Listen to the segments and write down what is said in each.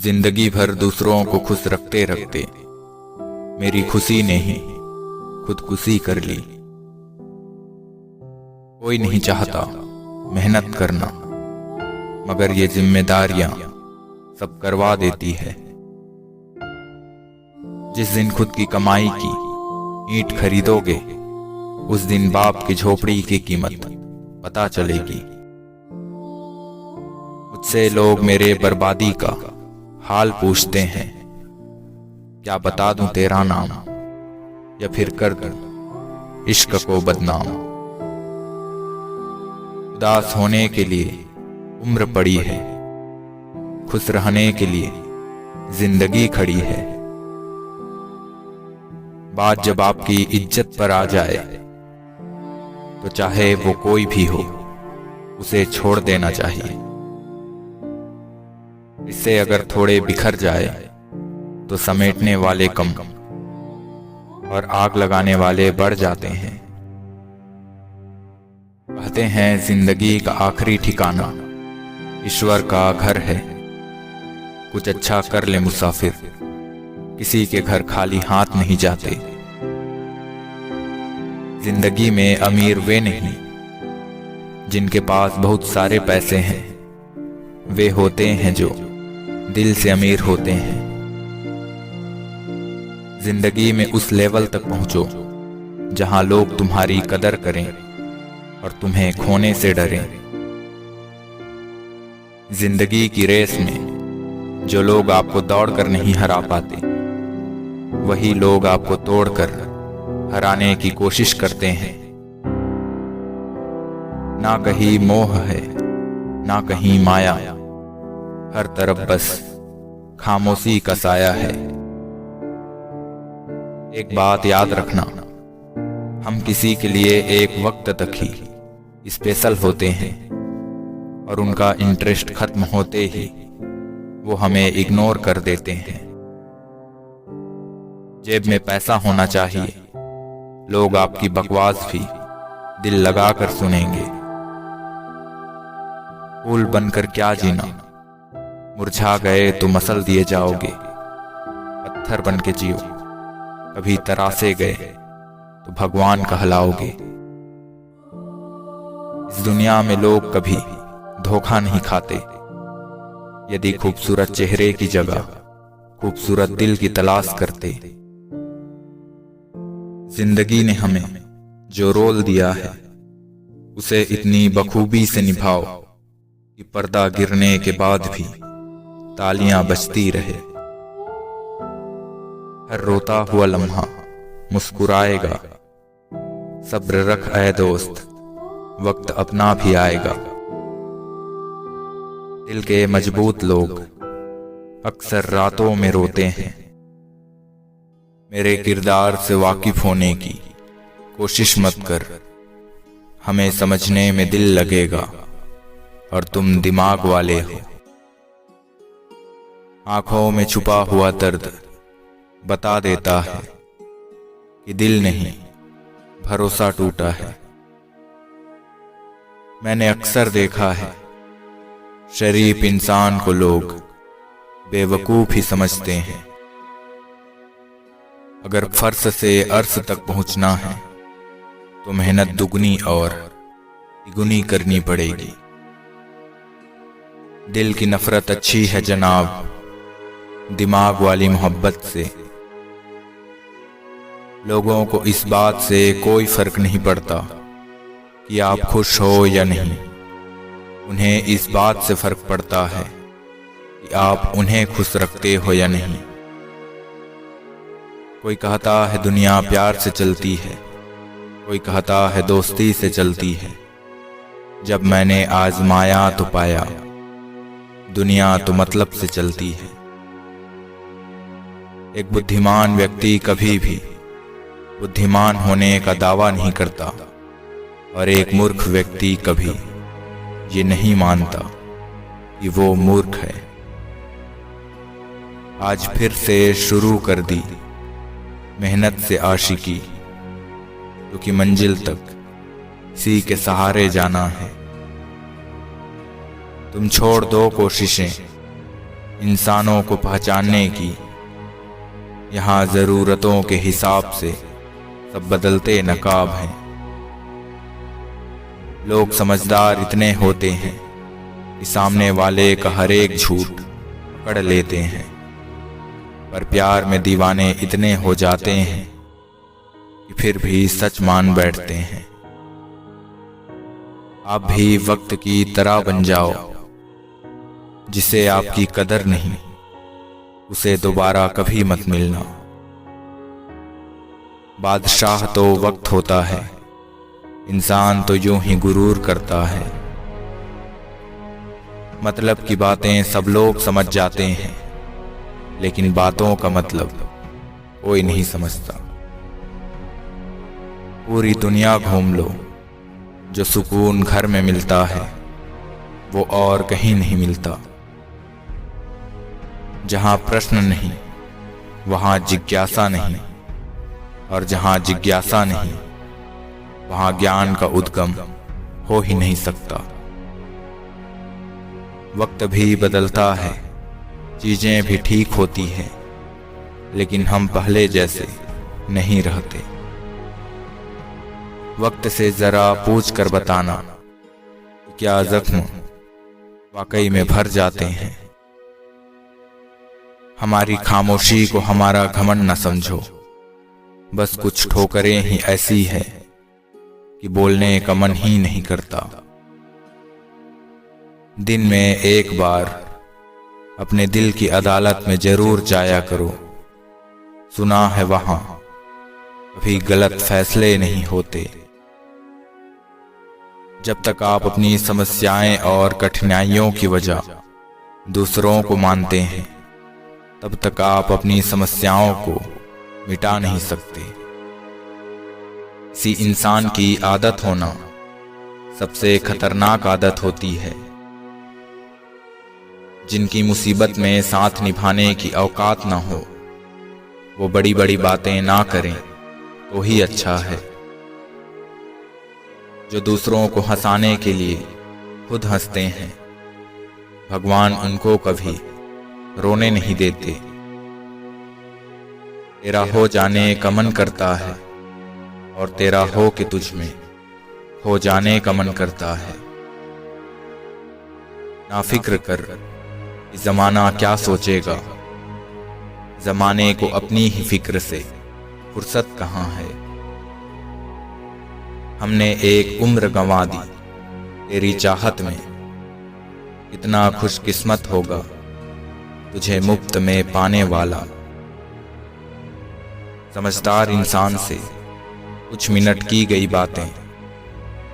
जिंदगी भर दूसरों को खुश रखते रखते मेरी खुशी ने ही खुदकुशी कर ली। कोई नहीं चाहता मेहनत करना, मगर ये जिम्मेदारियां सब करवा देती है। जिस दिन खुद की कमाई की ईंट खरीदोगे, उस दिन बाप की झोपड़ी की कीमत पता चलेगी। मुझसे लोग मेरे बर्बादी का हाल पूछते हैं, क्या बता दूं तेरा नाम, या फिर कर दूं इश्क को बदनाम। उदास होने के लिए उम्र पड़ी है, खुश रहने के लिए जिंदगी खड़ी है। बात जब आपकी इज्जत पर आ जाए, तो चाहे वो कोई भी हो, उसे छोड़ देना चाहिए। इससे अगर थोड़े बिखर जाए, तो समेटने वाले कम और आग लगाने वाले बढ़ जाते हैं। कहते हैं जिंदगी का आखिरी ठिकाना ईश्वर का घर है। कुछ अच्छा कर ले मुसाफिर, किसी के घर खाली हाथ नहीं जाते। जिंदगी में अमीर वे नहीं जिनके पास बहुत सारे पैसे हैं, वे होते हैं जो दिल से अमीर होते हैं। जिंदगी में उस लेवल तक पहुंचो जहां लोग तुम्हारी कदर करें और तुम्हें खोने से डरें। जिंदगी की रेस में जो लोग आपको दौड़कर नहीं हरा पाते, वही लोग आपको तोड़कर हराने की कोशिश करते हैं। ना कहीं मोह है, ना कहीं माया, हर तरफ बस खामोशी का साया है। एक बात याद रखना, हम किसी के लिए एक वक्त तक ही स्पेशल होते हैं, और उनका इंटरेस्ट खत्म होते ही वो हमें इग्नोर कर देते हैं। जेब में पैसा होना चाहिए, लोग आपकी बकवास भी दिल लगाकर सुनेंगे। फूल बनकर क्या जीना, मुरझा गए तो मसल दिए जाओगे। पत्थर बन के जियो, कभी तरासे गए तो भगवान कहलाओगे। इस दुनिया में लोग कभी धोखा नहीं खाते। यदि खूबसूरत चेहरे की जगह खूबसूरत दिल की तलाश करते। जिंदगी ने हमें जो रोल दिया है, उसे इतनी बखूबी से निभाओ कि पर्दा गिरने के बाद भी तालियां बजती रहे। हर रोता हुआ लम्हा मुस्कुराएगा। सब्र रख ऐ दोस्त, वक्त अपना भी आएगा। दिल के मजबूत लोग अक्सर रातों में रोते हैं। मेरे किरदार से वाकिफ होने की कोशिश मत कर, हमें समझने में दिल लगेगा और तुम दिमाग वाले हो। आंखों में छुपा हुआ दर्द बता देता है कि दिल नहीं, भरोसा टूटा है। मैंने अक्सर देखा है, शरीफ इंसान को लोग बेवकूफ ही समझते हैं। अगर फर्श से अर्श तक पहुंचना है, तो मेहनत दुगनी और तिगुनी करनी पड़ेगी। दिल की नफरत अच्छी है जनाब, दिमाग वाली मोहब्बत से। लोगों को इस बात से कोई फर्क नहीं पड़ता कि आप खुश हो या नहीं। उन्हें इस बात से फर्क पड़ता है कि आप उन्हें खुश रखते हो या नहीं। कोई कहता है दुनिया प्यार से चलती है, कोई कहता है दोस्ती से चलती है। जब मैंने आजमाया तो पाया, दुनिया तो मतलब से चलती है। एक बुद्धिमान व्यक्ति कभी भी बुद्धिमान होने का दावा नहीं करता, और एक मूर्ख व्यक्ति कभी ये नहीं मानता कि वो मूर्ख है। आज फिर से शुरू कर दी मेहनत से आशिकी, क्योंकि मंजिल तक इसी के सहारे जाना है। तुम छोड़ दो कोशिशें, इंसानों को पहचानने की। यहाँ ज़रूरतों के हिसाब से सब बदलते नकाब हैं। लोग समझदार इतने होते हैं कि सामने वाले का हर एक झूठ पकड़ लेते हैं, पर प्यार में दीवाने इतने हो जाते हैं कि फिर भी सच मान बैठते हैं। आप भी वक्त की तरह बन जाओ, जिसे आपकी कदर नहीं उसे दोबारा कभी मत मिलना। बादशाह तो वक्त होता है, इंसान तो यूं ही गुरूर करता है। मतलब की बातें सब लोग समझ जाते हैं, लेकिन बातों का मतलब कोई नहीं समझता। पूरी दुनिया घूम लो, जो सुकून घर में मिलता है वो और कहीं नहीं मिलता। जहां प्रश्न नहीं वहां जिज्ञासा नहीं, और जहां जिज्ञासा नहीं वहां ज्ञान का उद्गम हो ही नहीं सकता। वक्त भी बदलता है, चीजें भी ठीक होती हैं, लेकिन हम पहले जैसे नहीं रहते। वक्त से जरा पूछ कर बताना कि क्या जख्म वाकई में भर जाते हैं। हमारी खामोशी को हमारा घमंड न समझो, बस कुछ ठोकरें ही ऐसी है कि बोलने का मन ही नहीं करता। दिन में एक बार अपने दिल की अदालत में जरूर जाया करो। सुना है वहां कभी गलत फैसले नहीं होते। जब तक आप अपनी समस्याएं और कठिनाइयों की वजह दूसरों को मानते हैं, तब तक आप अपनी समस्याओं को मिटा नहीं सकते। किसी इंसान की आदत होना सबसे खतरनाक आदत होती है। जिनकी मुसीबत में साथ निभाने की औकात ना हो, वो बड़ी बड़ी बातें ना करें तो ही अच्छा है। जो दूसरों को हंसाने के लिए खुद हंसते हैं, भगवान उनको कभी रोने नहीं देते। तेरा हो जाने का मन करता है और तेरा हो के तुझ में हो जाने का मन करता है। ना फिक्र कर कि जमाना क्या सोचेगा, जमाने को अपनी ही फिक्र से फुर्सत कहाँ है। हमने एक उम्र गंवा दी तेरी चाहत में, कितना खुशकिस्मत होगा तुझे मुफ्त में पाने वाला। समझदार इंसान से कुछ मिनट की गई बातें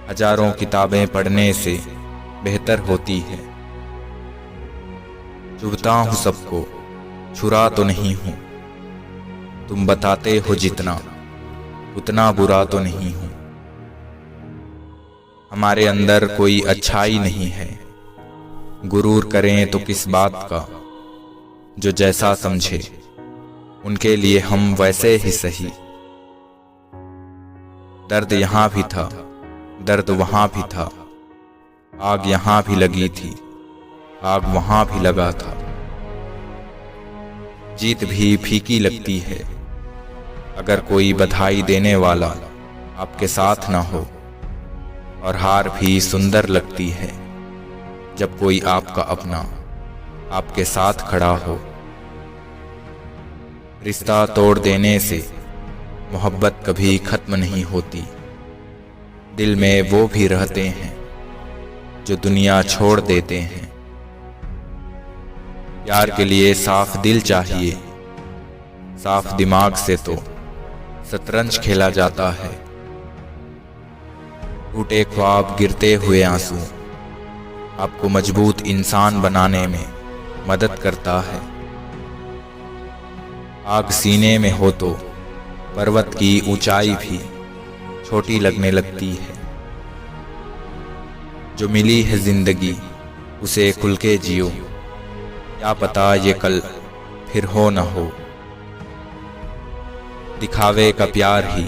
हजारों किताबें पढ़ने से बेहतर होती है। चुभता हूं सबको, छुरा तो नहीं हूं, तुम बताते हो जितना उतना बुरा तो नहीं हूं। हमारे अंदर कोई अच्छाई नहीं है, गुरूर करें तो किस बात का। जो जैसा समझे उनके लिए हम वैसे ही सही। दर्द यहां भी था, दर्द वहां भी था, आग यहां भी लगी थी, आग वहां भी लगा था। जीत भी फीकी लगती है अगर कोई बधाई देने वाला आपके साथ ना हो, और हार भी सुंदर लगती है जब कोई आपका अपना आपके साथ खड़ा हो। रिश्ता तोड़ देने से मोहब्बत कभी खत्म नहीं होती। दिल में वो भी रहते हैं जो दुनिया छोड़ देते हैं। प्यार के लिए साफ दिल चाहिए, साफ दिमाग से तो शतरंज खेला जाता है। टूटे ख्वाब, गिरते हुए आंसू आपको मजबूत इंसान बनाने में मदद करता है। आग सीने में हो तो पर्वत की ऊंचाई भी छोटी लगने लगती है। जो मिली है जिंदगी उसे खुल के जियो, क्या पता ये कल फिर हो न हो। दिखावे का प्यार ही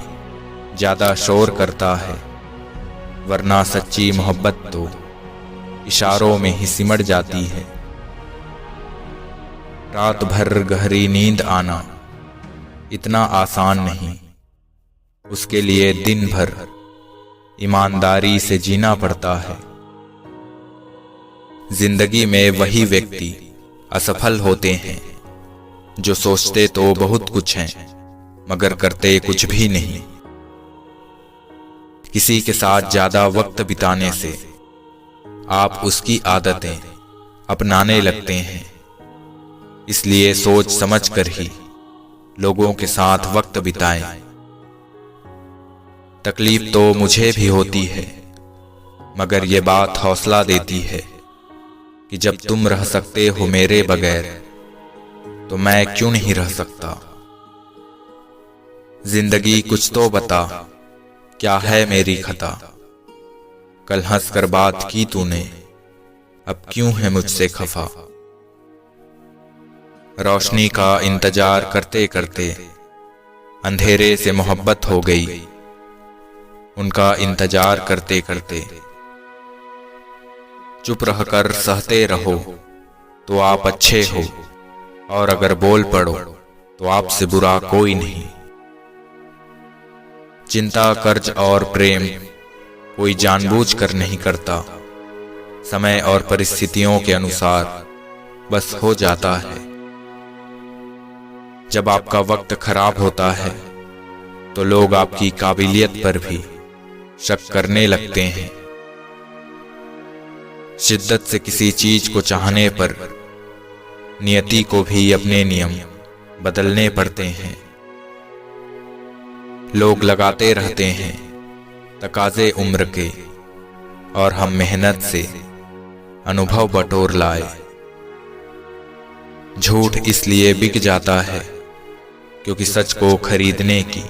ज्यादा शोर करता है, वरना सच्ची मोहब्बत तो इशारों में ही सिमट जाती है। रात भर गहरी नींद आना इतना आसान नहीं। उसके लिए दिन भर ईमानदारी से जीना पड़ता है। जिंदगी में वही व्यक्ति असफल होते हैं जो सोचते तो बहुत कुछ हैं मगर करते कुछ भी नहीं। किसी के साथ ज्यादा वक्त बिताने से आप उसकी आदतें अपनाने लगते हैं। इसलिए सोच समझ कर ही लोगों के साथ वक्त बिताएं। तकलीफ तो मुझे भी होती है मगर ये बात हौसला देती है कि जब तुम रह सकते हो मेरे बगैर तो मैं क्यों नहीं रह सकता। जिंदगी कुछ तो बता, क्या है मेरी खता। कल हंस कर बात की तूने, अब क्यों है मुझसे खफा। रोशनी का इंतजार करते करते अंधेरे से मोहब्बत हो गई। उनका इंतजार करते करते चुप रहकर सहते रहो तो आप अच्छे हो, और अगर बोल पड़ो तो आपसे बुरा कोई नहीं। चिंता, कर्ज और प्रेम कोई जानबूझकर नहीं करता। समय और परिस्थितियों के अनुसार बस हो जाता है। जब आपका वक्त खराब होता है तो लोग आपकी काबिलियत पर भी शक करने लगते हैं। शिद्दत से किसी चीज को चाहने पर नियति को भी अपने नियम बदलने पड़ते हैं। लोग लगाते रहते हैं तकाजे उम्र के, और हम मेहनत से अनुभव बटोर लाए। झूठ इसलिए बिक जाता है क्योंकि सच को खरीदने की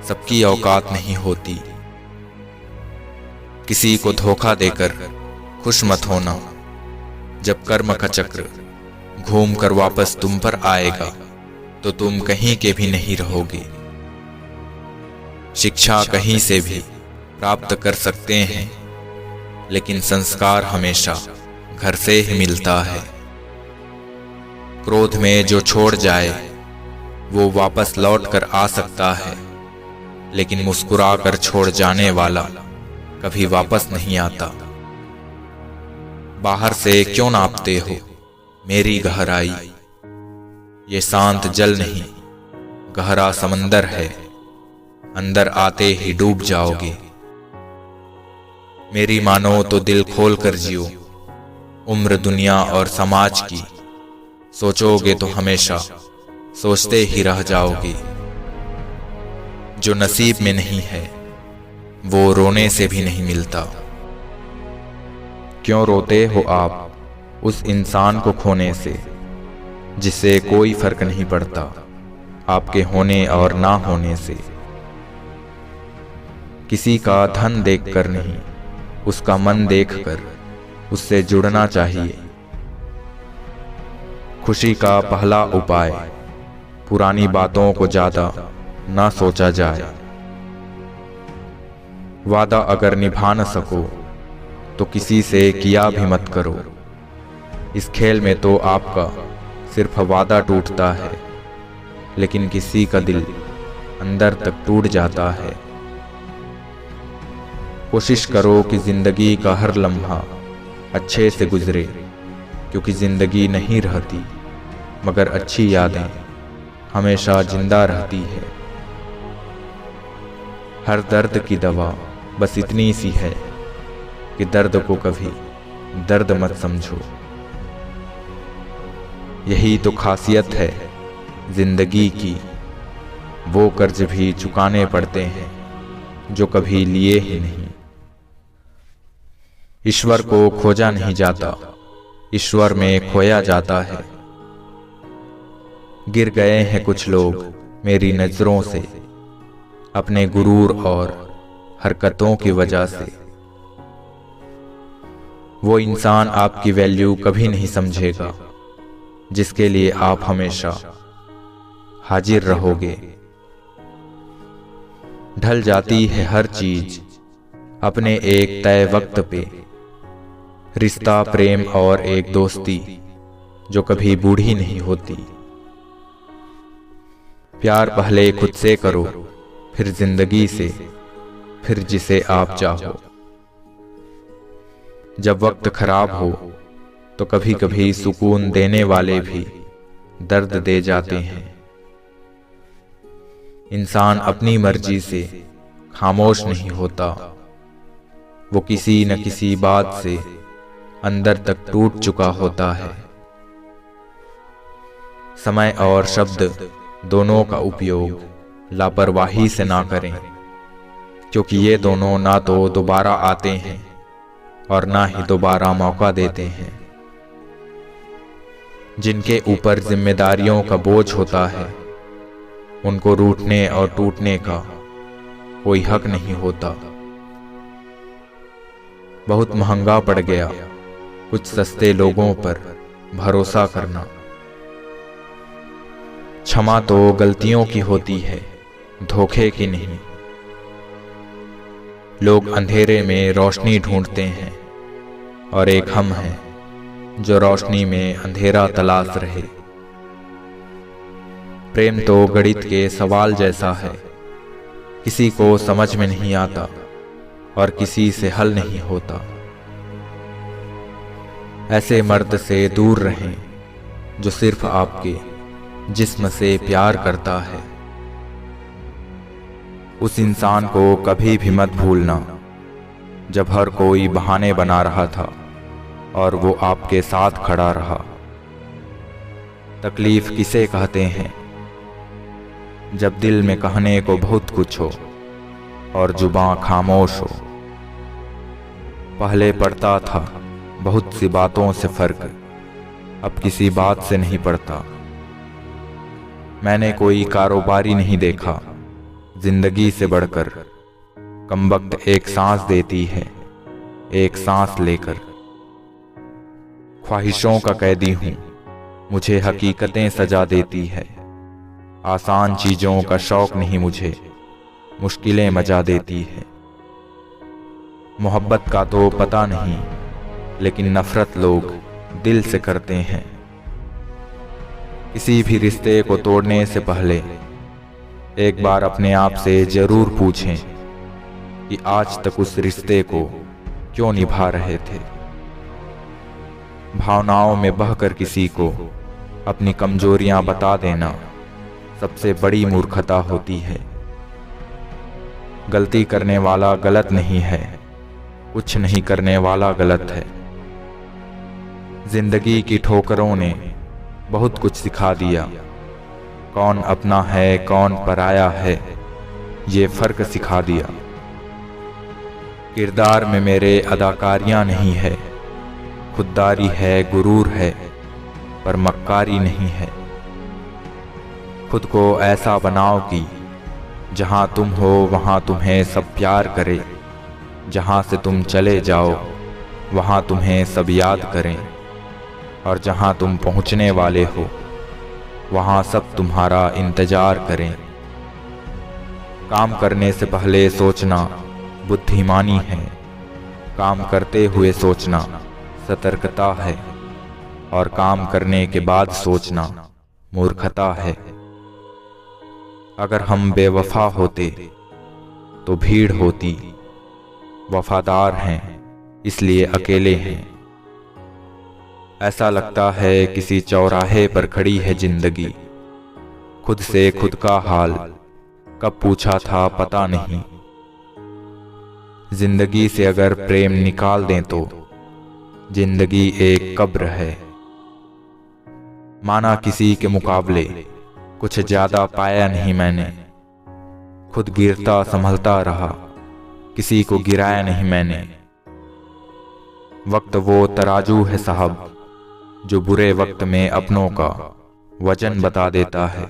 सबकी औकात नहीं होती। किसी को धोखा देकर खुश मत होना। जब कर्म का चक्र घूम कर वापस तुम पर आएगा तो तुम कहीं के भी नहीं रहोगे। शिक्षा कहीं से भी प्राप्त कर सकते हैं लेकिन संस्कार हमेशा घर से ही मिलता है। क्रोध में जो छोड़ जाए वो वापस लौट कर आ सकता है, लेकिन मुस्कुरा कर छोड़ जाने वाला कभी वापस नहीं आता। बाहर से क्यों नापते हो मेरी गहराई। ये शांत जल नहीं गहरा समंदर है, अंदर आते ही डूब जाओगे। मेरी मानो तो दिल खोल कर जियो। उम्र दुनिया और समाज की सोचोगे तो हमेशा सोचते ही रह जाओगे। जो नसीब में नहीं है वो रोने से भी नहीं मिलता। क्यों रोते हो आप उस इंसान को खोने से जिससे कोई फर्क नहीं पड़ता आपके होने और ना होने से। किसी का धन देखकर नहीं, उसका मन देखकर उससे जुड़ना चाहिए। खुशी का पहला उपाय पुरानी बातों को ज्यादा ना सोचा जाए। वादा अगर निभा न सको तो किसी से किया भी मत करो। इस खेल में तो आपका सिर्फ वादा टूटता है, लेकिन किसी का दिल अंदर तक टूट जाता है। कोशिश करो कि जिंदगी का हर लम्हा अच्छे से गुजरे, क्योंकि जिंदगी नहीं रहती मगर अच्छी यादें हमेशा जिंदा रहती है। हर दर्द की दवा बस इतनी सी है कि दर्द को कभी दर्द मत समझो। यही तो खासियत है जिंदगी की, वो कर्ज भी चुकाने पड़ते हैं जो कभी लिए ही नहीं। ईश्वर को खोजा नहीं जाता, ईश्वर में खोया जाता है। गिर गए हैं कुछ लोग मेरी नजरों से, अपने गुरूर और हरकतों की वजह से। वो इंसान आपकी वैल्यू कभी नहीं समझेगा जिसके लिए आप हमेशा हाजिर रहोगे। ढल जाती है हर चीज अपने एक तय वक्त पे। रिश्ता, प्रेम और एक दोस्ती जो कभी बूढ़ी नहीं होती। प्यार पहले खुद से करो, फिर जिंदगी से, फिर जिसे आप चाहो। जब वक्त खराब हो तो कभी कभी सुकून देने वाले भी दर्द दे जाते हैं। इंसान अपनी मर्जी से खामोश नहीं होता, वो किसी न किसी बात से अंदर तक टूट चुका होता है। समय और शब्द दोनों का उपयोग लापरवाही से ना करें, क्योंकि ये दोनों ना तो दोबारा आते हैं और ना ही दोबारा मौका देते हैं। जिनके ऊपर जिम्मेदारियों का बोझ होता है, उनको रूठने और टूटने का कोई हक नहीं होता। बहुत महंगा पड़ गया कुछ सस्ते लोगों पर भरोसा करना। क्षमा तो गलतियों की होती है, धोखे की नहीं। लोग अंधेरे में रोशनी ढूंढते हैं और एक हम हैं जो रोशनी में अंधेरा तलाश रहे। प्रेम तो गणित के सवाल जैसा है, किसी को समझ में नहीं आता और किसी से हल नहीं होता। ऐसे मर्द से दूर रहें जो सिर्फ आपके जिस्म से प्यार करता है। उस इंसान को कभी भी मत भूलना जब हर कोई बहाने बना रहा था और वो आपके साथ खड़ा रहा। तकलीफ किसे कहते हैं? जब दिल में कहने को बहुत कुछ हो और जुबां खामोश हो। पहले पड़ता था बहुत सी बातों से फर्क, अब किसी बात से नहीं पड़ता। मैंने कोई कारोबारी नहीं देखा जिंदगी से बढ़कर। कमबख्त एक सांस देती है, एक सांस लेकर। ख्वाहिशों का कैदी हूं, मुझे हकीकतें सजा देती है। आसान चीजों का शौक नहीं मुझे, मुश्किलें मचा देती है। मोहब्बत का तो पता नहीं, लेकिन नफरत लोग दिल से करते हैं। किसी भी रिश्ते को तोड़ने से पहले एक बार अपने आप से जरूर पूछें कि आज तक उस रिश्ते को क्यों निभा रहे थे। भावनाओं में बहकर किसी को अपनी कमजोरियां बता देना सबसे बड़ी मूर्खता होती है। गलती करने वाला गलत नहीं है, कुछ नहीं करने वाला गलत है। जिंदगी की ठोकरों ने बहुत कुछ सिखा दिया। कौन अपना है कौन पराया है, ये फर्क सिखा दिया। किरदार में मेरे अदाकारियां नहीं है, खुददारी है गुरूर है, पर मक्कारी नहीं है। खुद को ऐसा बनाओ कि जहां तुम हो वहां तुम्हें सब प्यार करे। जहां से तुम चले जाओ वहां तुम्हें सब याद करें। और जहां तुम पहुंचने वाले हो वहां सब तुम्हारा इंतजार करें। काम करने से पहले सोचना बुद्धिमानी है, काम करते हुए सोचना सतर्कता है, और काम करने के बाद सोचना मूर्खता है। अगर हम बेवफा होते तो भीड़ होती, वफादार हैं इसलिए अकेले हैं। ऐसा लगता है किसी चौराहे पर खड़ी है जिंदगी। खुद से खुद का हाल कब पूछा था पता नहीं। जिंदगी से अगर प्रेम निकाल दें तो जिंदगी एक कब्र है। माना किसी के मुकाबले कुछ ज्यादा पाया नहीं मैंने। खुद गिरता संभलता रहा, किसी को गिराया नहीं मैंने। वक्त वो तराजू है साहब जो बुरे वक्त में अपनों का वजन बता देता है।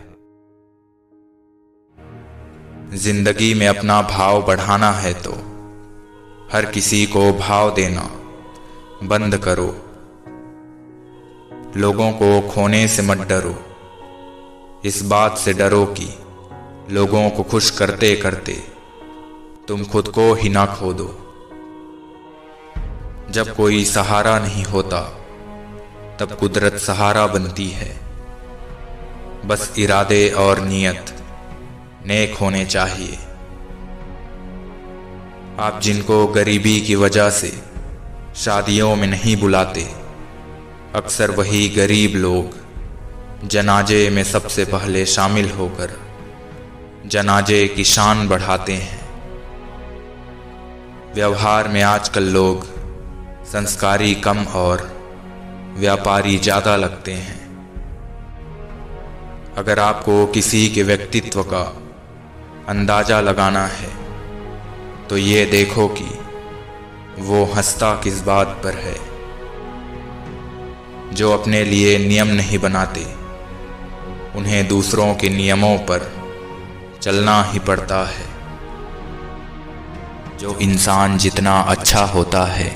जिंदगी में अपना भाव बढ़ाना है तो हर किसी को भाव देना बंद करो। लोगों को खोने से मत डरो, इस बात से डरो कि लोगों को खुश करते करते तुम खुद को ही ना खो दो। जब कोई सहारा नहीं होता तब कुदरत सहारा बनती है। बस इरादे और नियत नेक होने चाहिए। आप जिनको गरीबी की वजह से शादियों में नहीं बुलाते, अक्सर वही गरीब लोग जनाजे में सबसे पहले शामिल होकर जनाजे की शान बढ़ाते हैं। व्यवहार में आजकल लोग संस्कारी कम और व्यापारी ज़्यादा लगते हैं। अगर आपको किसी के व्यक्तित्व का अंदाज़ा लगाना है तो ये देखो कि वो हंसता किस बात पर है। जो अपने लिए नियम नहीं बनाते, उन्हें दूसरों के नियमों पर चलना ही पड़ता है। जो इंसान जितना अच्छा होता है,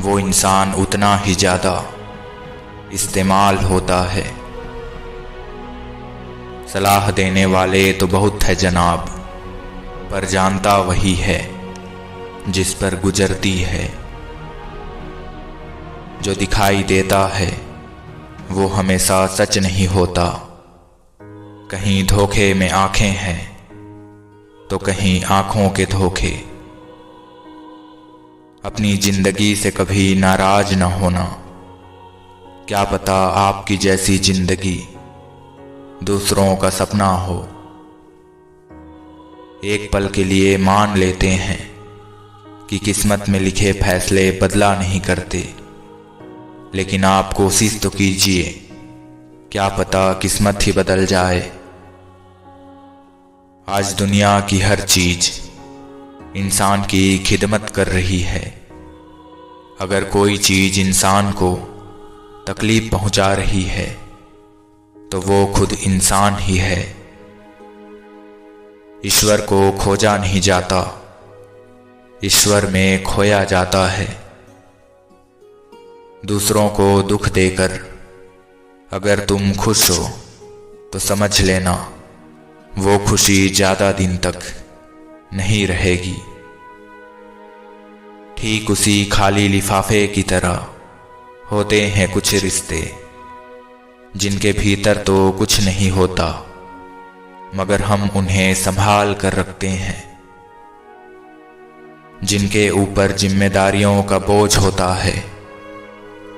वो इंसान उतना ही ज़्यादा इस्तेमाल होता है। सलाह देने वाले तो बहुत है जनाब, पर जानता वही है जिस पर गुजरती है। जो दिखाई देता है वो हमेशा सच नहीं होता। कहीं धोखे में आंखें हैं तो कहीं आंखों के धोखे। अपनी जिंदगी से कभी नाराज न होना। क्या पता आपकी जैसी जिंदगी दूसरों का सपना हो। एक पल के लिए मान लेते हैं कि किस्मत में लिखे फैसले बदला नहीं करते, लेकिन आप कोशिश तो कीजिए, क्या पता किस्मत ही बदल जाए। आज दुनिया की हर चीज इंसान की खिदमत कर रही है। अगर कोई चीज इंसान को तकलीफ पहुंचा रही है तो वो खुद इंसान ही है। ईश्वर को खोजा नहीं जाता, ईश्वर में खोया जाता है। दूसरों को दुख देकर अगर तुम खुश हो तो समझ लेना वो खुशी ज़्यादा दिन तक नहीं रहेगी। ठीक उसी खाली लिफाफे की तरह होते हैं कुछ रिश्ते, जिनके भीतर तो कुछ नहीं होता, मगर हम उन्हें संभाल कर रखते हैं। जिनके ऊपर जिम्मेदारियों का बोझ होता है,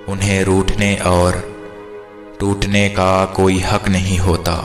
उन्हें रूठने और टूटने का कोई हक नहीं होता।